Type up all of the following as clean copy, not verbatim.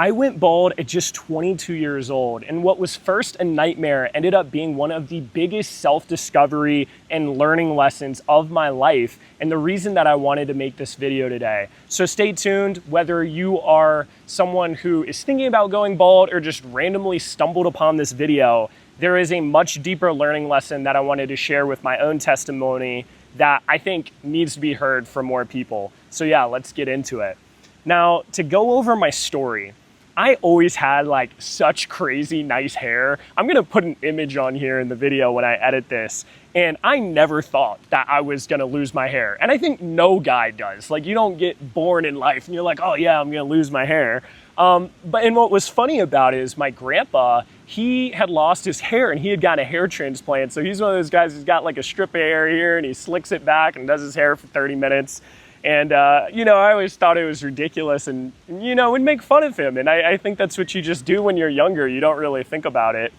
I went bald at just 22 years old, and what was first a nightmare ended up being one of the biggest self-discovery and learning lessons of my life, and the reason that I wanted to make this video today. So stay tuned, whether you are someone who is thinking about going bald or just randomly stumbled upon this video, there is a much deeper learning lesson that I wanted to share with my own testimony that I think needs to be heard from more people. So yeah, let's get into it. Now, to go over my story, I always had like such crazy nice hair. I'm gonna put an image on here in the video when I edit this. And I never thought that I was gonna lose my hair. And I think no guy does. Like, you don't get born in life and you're like, oh yeah, I'm gonna lose my hair. And what was funny about it is my grandpa, he had lost his hair and he had gotten a hair transplant. So he's one of those guys who's got like a strip of hair here and he slicks it back and does his hair for 30 minutes. And, I always thought it was ridiculous and, would make fun of him. And I think that's what you just do when you're younger. You don't really think about it.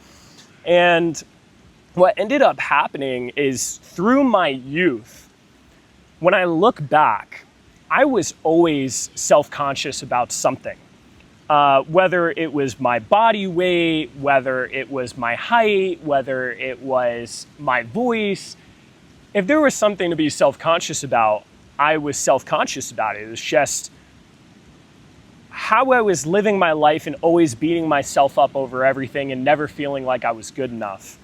And what ended up happening is through my youth, when I look back, I was always self-conscious about something. Whether it was my body weight, whether it was my height, whether it was my voice. If there was something to be self-conscious about, I was self-conscious about it. It was just how I was living my life and always beating myself up over everything and never feeling like I was good enough.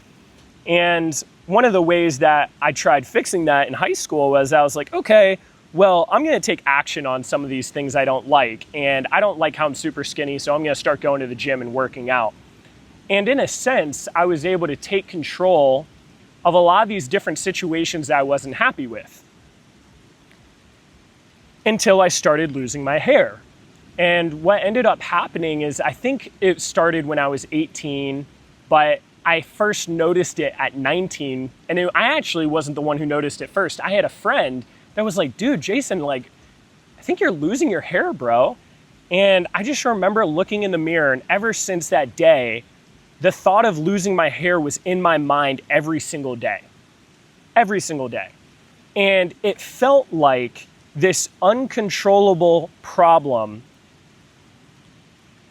And one of the ways that I tried fixing that in high school was I was like, okay, well, I'm gonna take action on some of these things I don't like. And I don't like how I'm super skinny, so I'm gonna start going to the gym and working out. And in a sense, I was able to take control of a lot of these different situations that I wasn't happy with, until I started losing my hair. And what ended up happening is, I think it started when I was 18, but I first noticed it at 19. And I actually wasn't the one who noticed it first. I had a friend that was like, dude, Jason, like, I think you're losing your hair, bro. And I just remember looking in the mirror, and ever since that day, the thought of losing my hair was in my mind every single day. Every single day. And it felt like this uncontrollable problem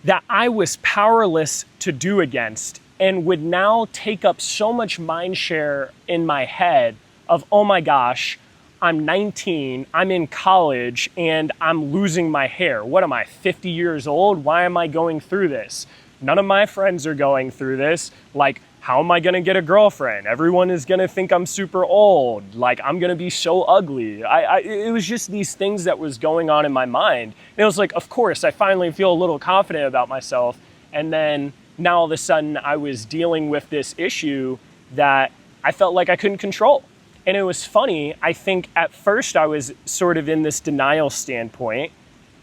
that I was powerless to do against, and would now take up so much mind share in my head of, oh my gosh, I'm 19, I'm in college, and I'm losing my hair. What am I, 50 years old? Why am I going through this? None of my friends are going through this. Like, how am I gonna get a girlfriend? Everyone is gonna think I'm super old. Like, I'm gonna be so ugly. It was just these things that was going on in my mind. And it was like, of course, I finally feel a little confident about myself. And then now all of a sudden I was dealing with this issue that I felt like I couldn't control. And it was funny, I think at first I was sort of in this denial standpoint.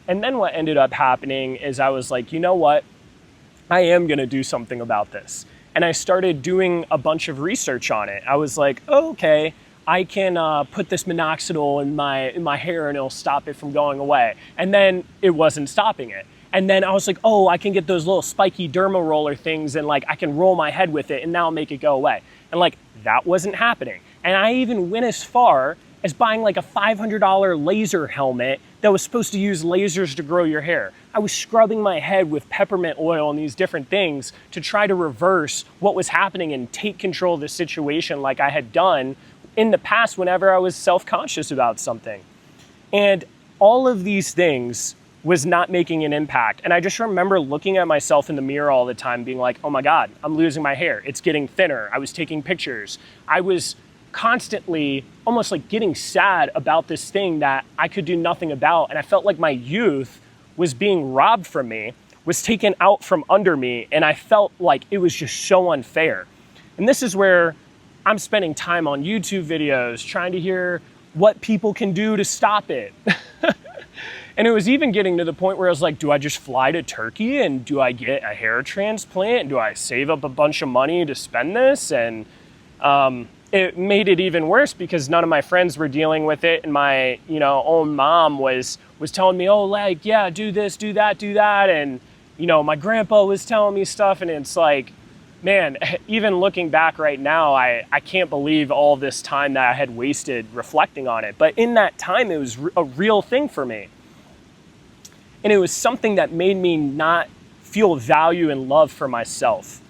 And then what ended up happening is I was like, you know what? I am gonna do something about this. And I started doing a bunch of research on it. I was like, oh, okay, I can put this minoxidil in my hair and it'll stop it from going away. And then it wasn't stopping it. And then I was like, oh, I can get those little spiky derma roller things and like I can roll my head with it and now make it go away. And like, that wasn't happening. And I even went as far as buying like a $500 laser helmet that was supposed to use lasers to grow your hair. I was scrubbing my head with peppermint oil and these different things to try to reverse what was happening and take control of the situation like I had done in the past whenever I was self-conscious about something. And all of these things was not making an impact. And I just remember looking at myself in the mirror all the time being like, oh my God, I'm losing my hair. It's getting thinner. I was taking pictures. I was constantly almost like getting sad about this thing that I could do nothing about. And I felt like my youth was being robbed from me, was taken out from under me. And I felt like it was just so unfair. And this is where I'm spending time on YouTube videos, trying to hear what people can do to stop it. And it was even getting to the point where I was like, do I just fly to Turkey and do I get a hair transplant? Do I save up a bunch of money to spend this? And it made it even worse because none of my friends were dealing with it. And my, own mom was telling me, oh, like, yeah, do this, do that, do that. And, my grandpa was telling me stuff. And it's like, man, even looking back right now, I can't believe all this time that I had wasted reflecting on it. But in that time, it was a real thing for me. And it was something that made me not feel value and love for myself.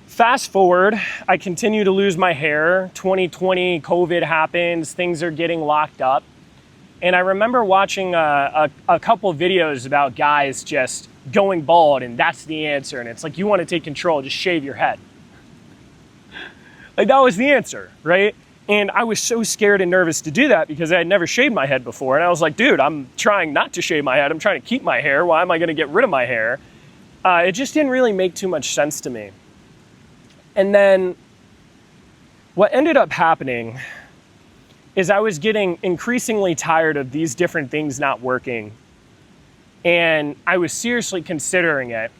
Fast forward, I continue to lose my hair. 2020, COVID happens, things are getting locked up. And I remember watching a couple videos about guys just going bald, and that's the answer. And it's like, you want to take control, just shave your head. Like, that was the answer, right? And I was so scared and nervous to do that because I had never shaved my head before. And I was like, dude, I'm trying not to shave my head. I'm trying to keep my hair. Why am I going to get rid of my hair? It just didn't really make too much sense to me. And then what ended up happening is I was getting increasingly tired of these different things not working. And I was seriously considering it,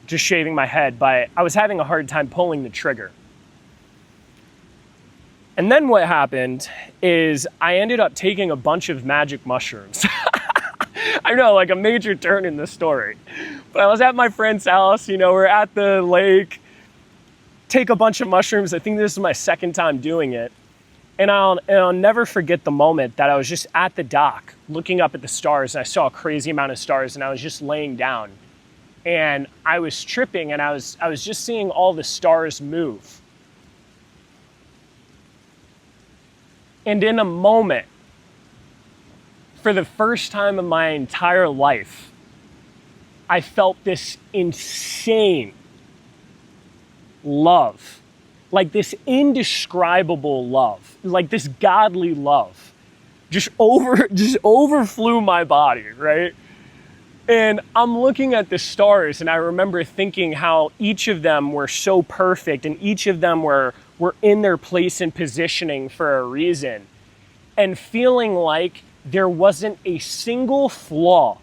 just shaving my head, but I was having a hard time pulling the trigger. And then what happened is I ended up taking a bunch of magic mushrooms. I know, like a major turn in the story. But I was at my friend's house, we're at the lake, take a bunch of mushrooms. I think this is my second time doing it. And I'll never forget the moment that I was just at the dock looking up at the stars, and I saw a crazy amount of stars, and I was just laying down. And I was tripping, and I was just seeing all the stars move. And in a moment, for the first time in my entire life, I felt this insane love, like this indescribable love, like this godly love, just overflew my body, right? And I'm looking at the stars, and I remember thinking how each of them were so perfect, and each of them were in their place and positioning for a reason, and feeling like there wasn't a single flaw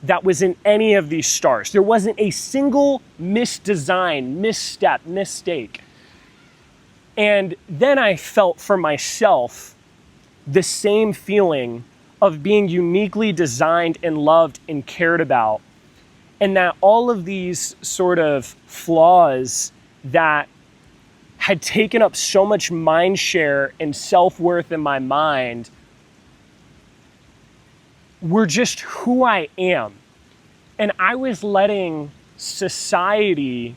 that was in any of these stars. There wasn't a single misdesign, misstep, mistake. And then I felt for myself the same feeling of being uniquely designed and loved and cared about. And that all of these sort of flaws that had taken up so much mind share and self-worth in my mind were just who I am. And I was letting society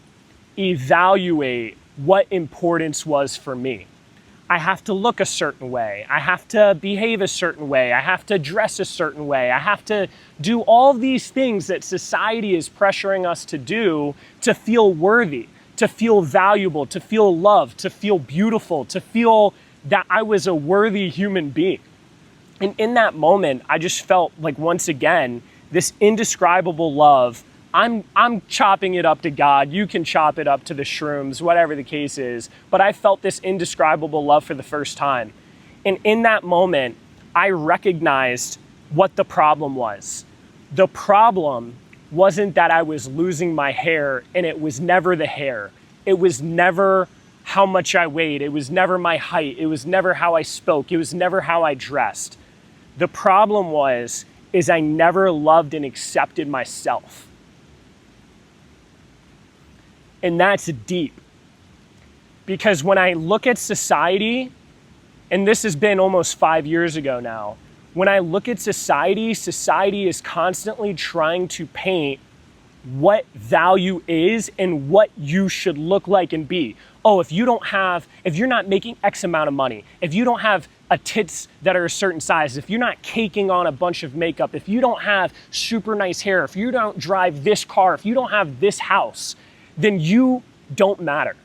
evaluate what importance was for me. I have to look a certain way. I have to behave a certain way. I have to dress a certain way. I have to do all these things that society is pressuring us to do to feel worthy, to feel valuable, to feel loved, to feel beautiful, to feel that I was a worthy human being. And in that moment, I just felt like, once again, this indescribable love. I'm chopping it up to God. You can chop it up to the shrooms, whatever the case is. But I felt this indescribable love for the first time. And in that moment, I recognized what the problem was. The problem wasn't that I was losing my hair, and it was never the hair. It was never how much I weighed. It was never my height. It was never how I spoke. It was never how I dressed. The problem is I never loved and accepted myself. And that's deep. Because when I look at society, and this has been almost 5 years ago now, when I look at society, society is constantly trying to paint what value is and what you should look like and be. Oh, if you're not making X amount of money, if you don't have a tits that are a certain size, if you're not caking on a bunch of makeup, if you don't have super nice hair, if you don't drive this car, if you don't have this house, then you don't matter.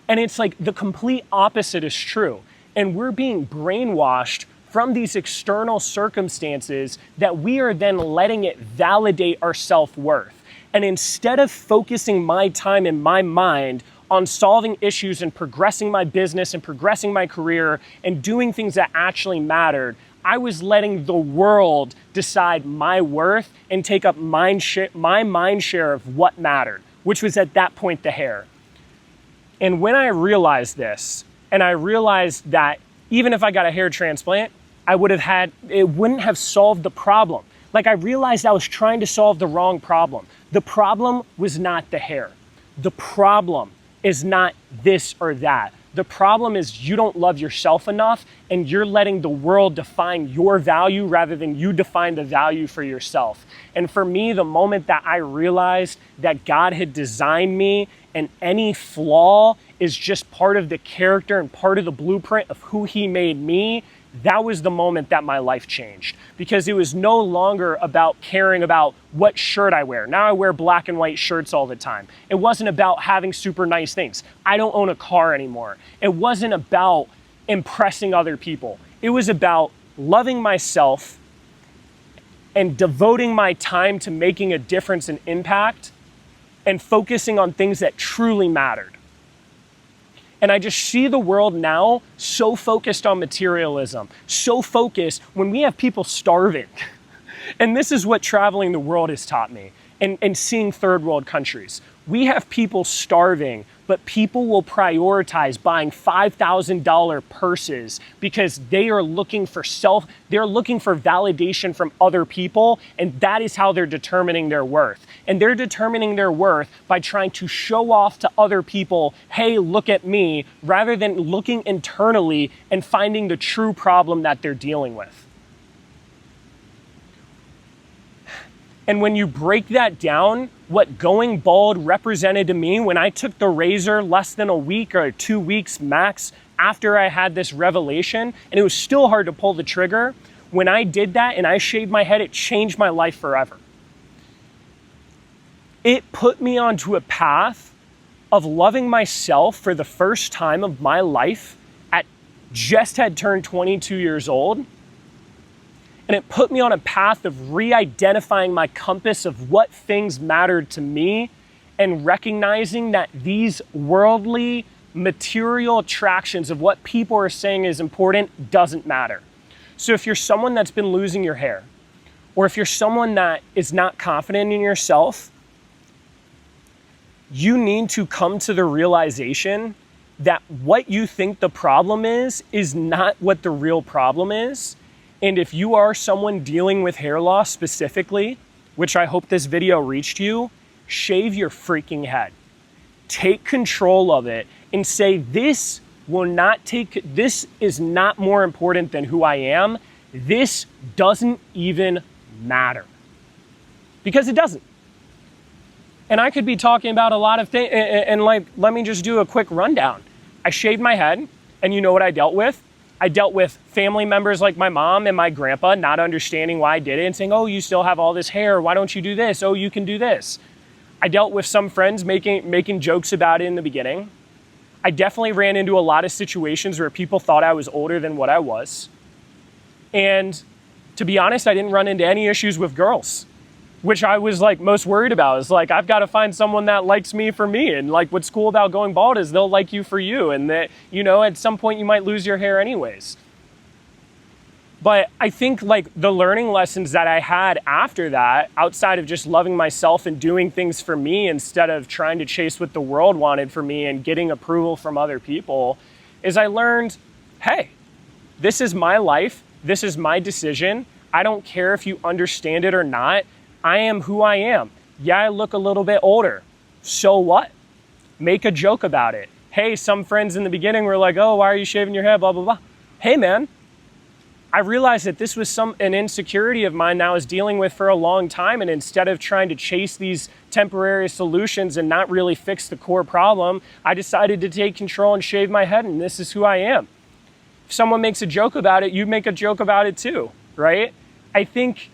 And it's like the complete opposite is true. And we're being brainwashed from these external circumstances that we are then letting it validate our self-worth. And instead of focusing my time and my mind on solving issues and progressing my business and progressing my career and doing things that actually mattered, I was letting the world decide my worth and take up my mind share of what mattered, which was at that point the hair. And when I realized this, and I realized that even if I got a hair transplant, it wouldn't have solved the problem. Like, I realized I was trying to solve the wrong problem. The problem was not the hair. The problem is not this or that. The problem is you don't love yourself enough, and you're letting the world define your value rather than you define the value for yourself. And for me, the moment that I realized that God had designed me and any flaw is just part of the character and part of the blueprint of who he made me, that was the moment that my life changed, because it was no longer about caring about what shirt I wear. Now I wear black and white shirts all the time. It wasn't about having super nice things. I don't own a car anymore. It wasn't about impressing other people. It was about loving myself and devoting my time to making a difference and impact and focusing on things that truly mattered. And I just see the world now so focused on materialism, so focused when we have people starving. And this is what traveling the world has taught me and seeing third world countries. We have people starving, but people will prioritize buying $5,000 purses because they are looking for they're looking for validation from other people, and that is how they're determining their worth. And they're determining their worth by trying to show off to other people, hey, look at me, rather than looking internally and finding the true problem that they're dealing with. And when you break that down, what going bald represented to me when I took the razor less than a week or 2 weeks max after I had this revelation, and it was still hard to pull the trigger, when I did that and I shaved my head, it changed my life forever. It put me onto a path of loving myself for the first time of my life at just had turned 22 years old. And it put me on a path of re-identifying my compass of what things mattered to me and recognizing that these worldly material attractions of what people are saying is important doesn't matter. So if you're someone that's been losing your hair, or if you're someone that is not confident in yourself, you need to come to the realization that what you think the problem is not what the real problem is. And if you are someone dealing with hair loss specifically, which I hope this video reached you, shave your freaking head. Take control of it and say, this is not more important than who I am. This doesn't even matter. Because it doesn't. And I could be talking about a lot of things, and let me just do a quick rundown. I shaved my head, and you know what I dealt with? I dealt with family members like my mom and my grandpa not understanding why I did it and saying, oh, you still have all this hair. Why don't you do this? Oh, you can do this. I dealt with some friends making jokes about it in the beginning. I definitely ran into a lot of situations where people thought I was older than what I was. And to be honest, I didn't run into any issues with girls, which I was most worried about. It's I've got to find someone that likes me for me. And what's cool about going bald is they'll like you for you. And that, at some point you might lose your hair anyways. But I think the learning lessons that I had after that, outside of just loving myself and doing things for me instead of trying to chase what the world wanted for me and getting approval from other people, is I learned, hey, this is my life. This is my decision. I don't care if you understand it or not. I am who I am. Yeah, I look a little bit older. So what? Make a joke about it. Hey, some friends in the beginning were like, oh, why are you shaving your head? Blah, blah, blah. Hey, man, I realized that this was an insecurity of mine that I was dealing with for a long time. And instead of trying to chase these temporary solutions and not really fix the core problem, I decided to take control and shave my head. And this is who I am. If someone makes a joke about it, you make a joke about it too, right? I think,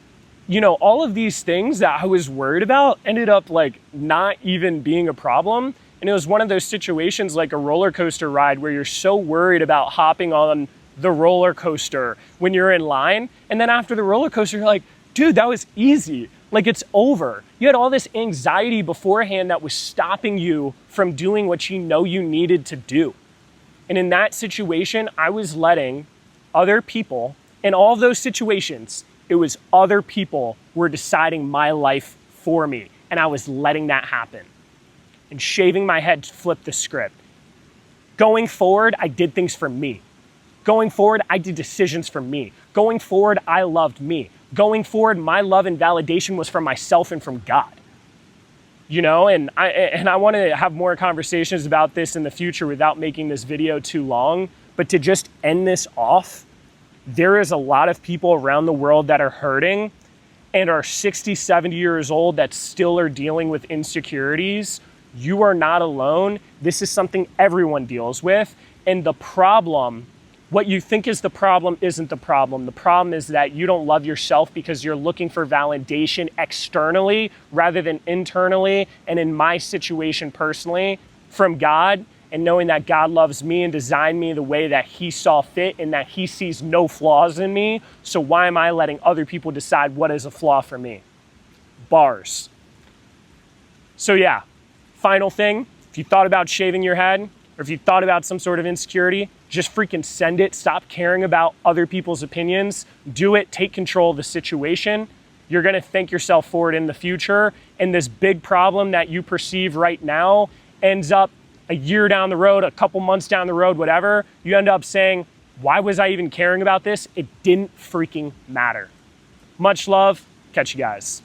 all of these things that I was worried about ended up not even being a problem. And it was one of those situations like a roller coaster ride where you're so worried about hopping on the roller coaster when you're in line. And then after the roller coaster, you're like, dude, that was easy. It's over. You had all this anxiety beforehand that was stopping you from doing what you needed to do. And in that situation, I was letting other people, in all of those situations, it was other people were deciding my life for me. And I was letting that happen. And shaving my head flipped the script. Going forward, I did things for me. Going forward, I did decisions for me. Going forward, I loved me. Going forward, my love and validation was from myself and from God. you know, and I want to have more conversations about this in the future without making this video too long, but to just end this off, there is a lot of people around the world that are hurting and are 60, 70 years old that still are dealing with insecurities. You are not alone. This is something everyone deals with. And the problem, what you think is the problem isn't the problem. The problem is that you don't love yourself because you're looking for validation externally rather than internally. And in my situation personally, from God, and knowing that God loves me and designed me the way that he saw fit and that he sees no flaws in me. So why am I letting other people decide what is a flaw for me? Bars. So yeah, final thing, if you thought about shaving your head, or if you thought about some sort of insecurity, just freaking send it. Stop caring about other people's opinions. Do it. Take control of the situation. You're going to thank yourself for it in the future. And this big problem that you perceive right now ends up a year down the road, a couple months down the road, whatever. You end up saying, why was I even caring about this? It didn't freaking matter. Much love. Catch you guys.